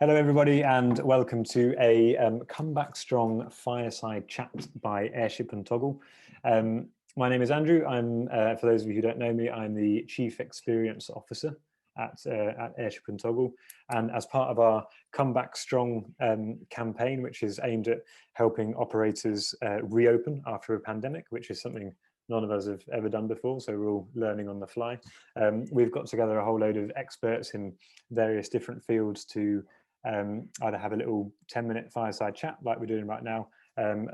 Hello, everybody, and welcome to a Comeback Strong Fireside Chat by Airship and Toggle. My name is Andrew. For those of you who don't know me, I'm the Chief Experience Officer at Airship and Toggle. And as part of our Comeback Strong campaign, which is aimed at helping operators reopen after a pandemic, which is something none of us have ever done before, so we're all learning on the fly. We've got together a whole load of experts in various different fields to either have a little 10-minute fireside chat like we're doing right now, and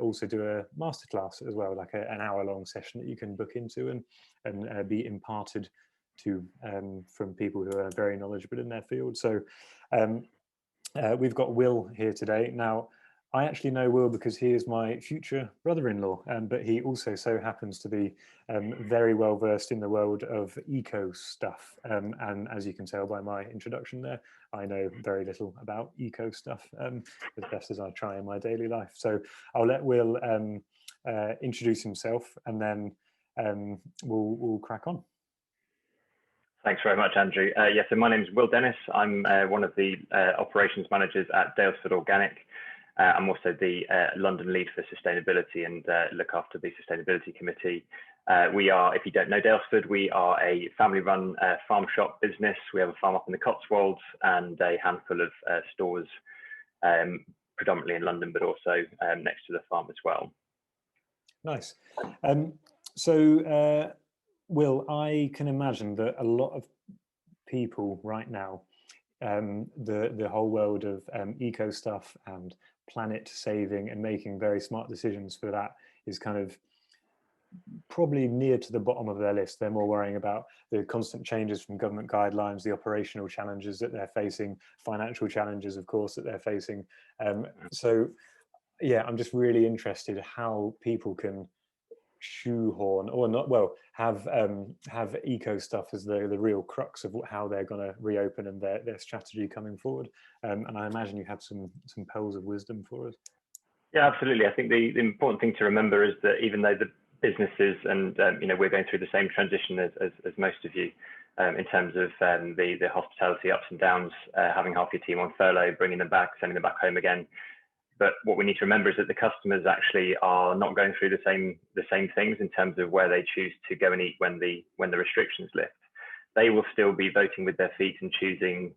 also do a masterclass as well, like an hour-long session that you can book into and be imparted to from people who are very knowledgeable in their field. So we've got Will here today. Now, I actually know Will because he is my future brother-in-law, but he also so happens to be very well versed in the world of eco stuff. And as you can tell by my introduction there, I know very little about eco stuff, as best as I try in my daily life. So I'll let Will introduce himself, and then we'll crack on. Thanks very much, Andrew. Yes, so my name is Will Dennis. I'm one of the operations managers at Daylesford Organic. I'm also the London lead for sustainability and look after the sustainability committee. We are, if you don't know Daylesford, we are a family-run farm shop business. We have a farm up in the Cotswolds and a handful of stores, predominantly in London, but also next to the farm as well. Nice. Will, I can imagine that a lot of people right now, the whole world of eco stuff and planet saving and making very smart decisions for that is kind of probably near to the bottom of their list. They're more worrying about the constant changes from government guidelines, the operational challenges that they're facing, financial challenges, of course, that they're facing. So yeah, I'm just really interested how people can shoehorn or not, well, have eco stuff as the real crux of how they're going to reopen and their strategy coming forward. And I imagine you have some pearls of wisdom for us. Yeah, absolutely. I think the important thing to remember is that even though the businesses and we're going through the same transition as most of you in terms of the hospitality ups and downs, having half your team on furlough, bringing them back, sending them back home again. But what we need to remember is that the customers actually are not going through the same things in terms of where they choose to go and eat when the restrictions lift. They will still be voting with their feet and choosing,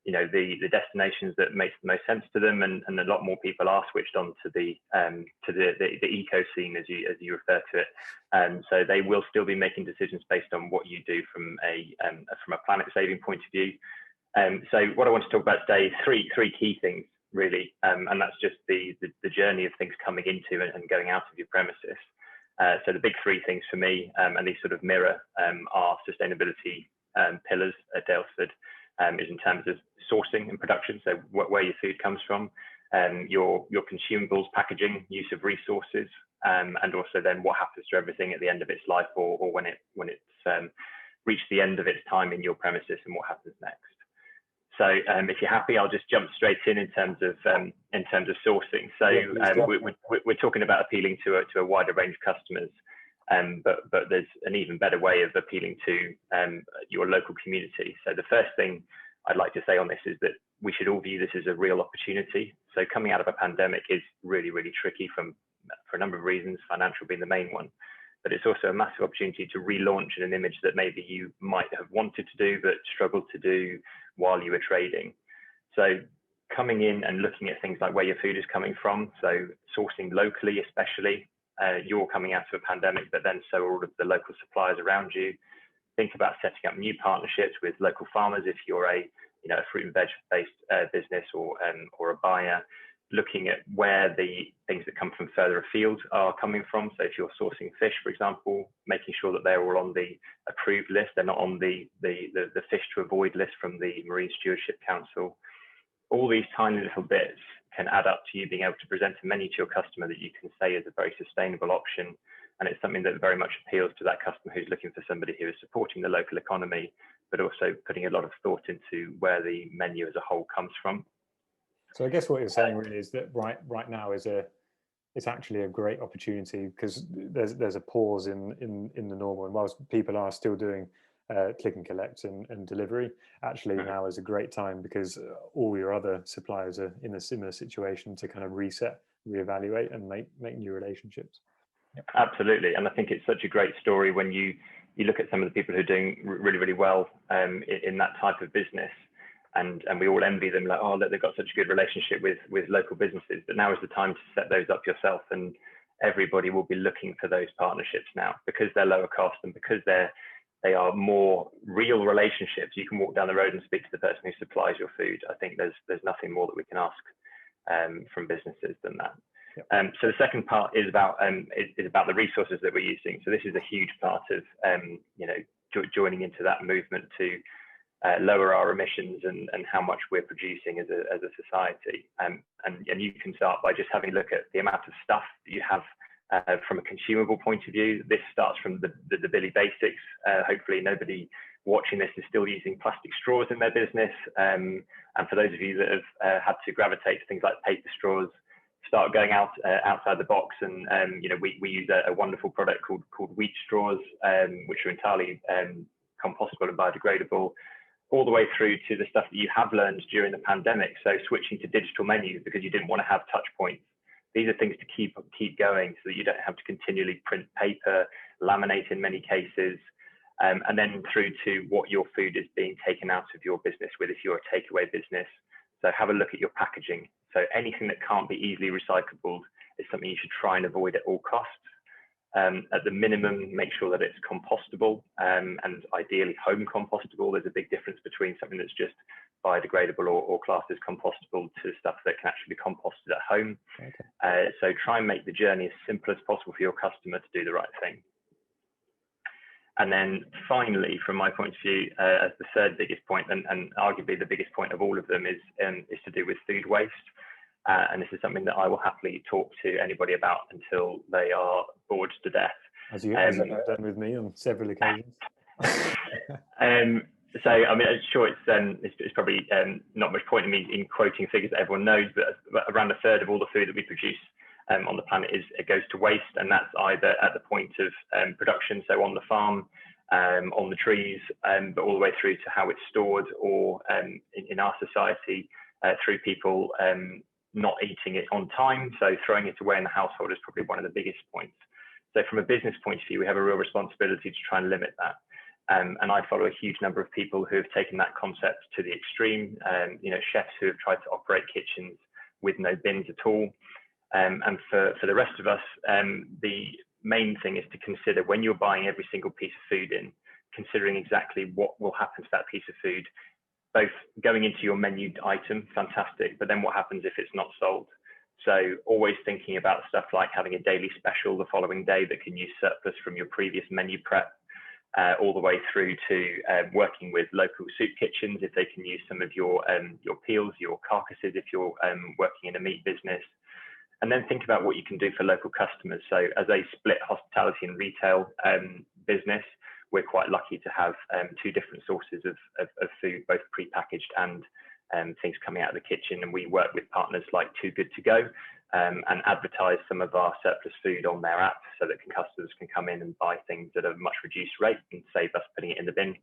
the destinations that makes the most sense to them, and a lot more people are switched on to the eco scene as you refer to it. So they will still be making decisions based on what you do from a planet saving point of view. So what I want to talk about today is three key things, really, and that's just the journey of things coming into and going out of your premises. So the big three things for me, and these sort of mirror our sustainability pillars at Daylesford, is in terms of sourcing and production, so where your food comes from, your consumables, packaging, use of resources, and also then what happens to everything at the end of its life, or when it's reached the end of its time in your premises, and what happens next. So if you're happy, I'll just jump straight in terms of sourcing. So we're talking about appealing to a wider range of customers, but there's an even better way of appealing to your local community. So the first thing I'd like to say on this is that we should all view this as a real opportunity. So coming out of a pandemic is really, really tricky for a number of reasons, financial being the main one. But it's also a massive opportunity to relaunch in an image that maybe you might have wanted to do but struggled to do while you were trading. So coming in and looking at things like where your food is coming from, so sourcing locally especially, you're coming out of a pandemic, but then so are all of the local suppliers around you. Think about setting up new partnerships with local farmers if you're a fruit and veg based business or a buyer. Looking at where the things that come from further afield are coming from. So if you're sourcing fish, for example, making sure that they're all on the approved list, they're not on the fish to avoid list from the Marine Stewardship Council. All these tiny little bits can add up to you being able to present a menu to your customer that you can say is a very sustainable option. And it's something that very much appeals to that customer who's looking for somebody who is supporting the local economy, but also putting a lot of thought into where the menu as a whole comes from. So I guess what you're saying really is that right now it's actually a great opportunity because there's a pause in the normal, and whilst people are still doing click and collect and delivery. Actually, now is a great time because all your other suppliers are in a similar situation to kind of reset, reevaluate, and make new relationships. Yep. Absolutely, and I think it's such a great story when you look at some of the people who are doing really well in that type of business, and we all envy them, like, oh, look, they've got such a good relationship with local businesses. But now is the time to set those up yourself, and everybody will be looking for those partnerships now because they're lower cost and because they are more real relationships. You can walk down the road and speak to the person who supplies your food. I think there's nothing more that we can ask from businesses than that. Yep. So the second part is about the resources that we're using. So this is a huge part of joining into that movement to lower our emissions and how much we're producing as a society. And you can start by just having a look at the amount of stuff that you have from a consumable point of view. This starts from the Billy basics. Hopefully nobody watching this is still using plastic straws in their business. And for those of you that have had to gravitate to things like paper straws, start going outside the box. And we use a wonderful product called wheat straws, which are entirely compostable and biodegradable, all the way through to the stuff that you have learned during the pandemic. So switching to digital menus because you didn't want to have touch points. These are things to keep going so that you don't have to continually print paper, laminate in many cases, and then through to what your food is being taken out of your business with if you're a takeaway business. So have a look at your packaging. So anything that can't be easily recyclable is something you should try and avoid at all costs. At the minimum, make sure that it's compostable and ideally home compostable. There's a big difference between something that's just biodegradable or classed as compostable to stuff that can actually be composted at home. Okay. So try and make the journey as simple as possible for your customer to do the right thing. And then finally, from my point of view, as the third biggest point, and arguably the biggest point of all of them, is to do with food waste. And this is something that I will happily talk to anybody about until they are bored to death. As you have done with me on several occasions. So, I mean, sure, it's probably not much point in me in quoting figures that everyone knows, but around a third of all the food that we produce on the planet it goes to waste, and that's either at the point of production, so on the farm, on the trees, but all the way through to how it's stored, or in our society through people not eating it on time, so throwing it away in the household is probably one of the biggest points. So from a business point of view, we have a real responsibility to try and limit that. And I follow a huge number of people who have taken that concept to the extreme, chefs who have tried to operate kitchens with no bins at all. And for the rest of us, the main thing is to consider when you're buying every single piece of food in, considering exactly what will happen to that piece of food, both going into your menu item, fantastic, but then what happens if it's not sold? So always thinking about stuff like having a daily special the following day that can use surplus from your previous menu prep, all the way through to working with local soup kitchens if they can use some of your peels, your carcasses if you're working in a meat business. And then think about what you can do for local customers. So as a split hospitality and retail business, we're quite lucky to have two different sources of food, both prepackaged and things coming out of the kitchen. And we work with partners like Too Good To Go and advertise some of our surplus food on their app so that customers can come in and buy things at a much reduced rate and save us putting it in the bin.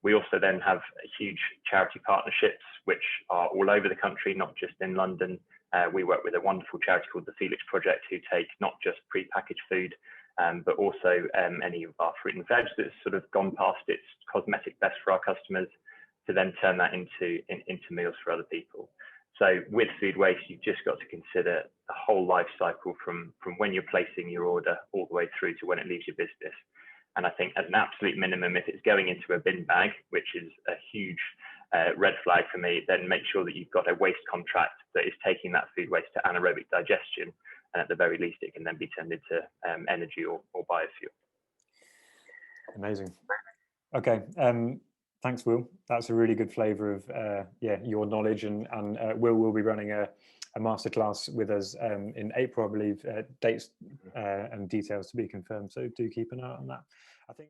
We also then have huge charity partnerships, which are all over the country, not just in London. We work with a wonderful charity called the Felix Project, who take not just prepackaged food, but also any of our fruit and veg that's sort of gone past its cosmetic best for our customers, to then turn that into meals for other people. So with food waste, you've just got to consider the whole life cycle from when you're placing your order all the way through to when it leaves your business. And I think as an absolute minimum, if it's going into a bin bag, which is a huge red flag for me, then make sure that you've got a waste contract that is taking that food waste to anaerobic digestion. And at the very least, it can then be turned into energy or biofuel. Amazing. Okay. Thanks, Will. That's a really good flavour of your knowledge, and Will will be running a masterclass with us in April, I believe. Dates and details to be confirmed. So do keep an eye on that. I think.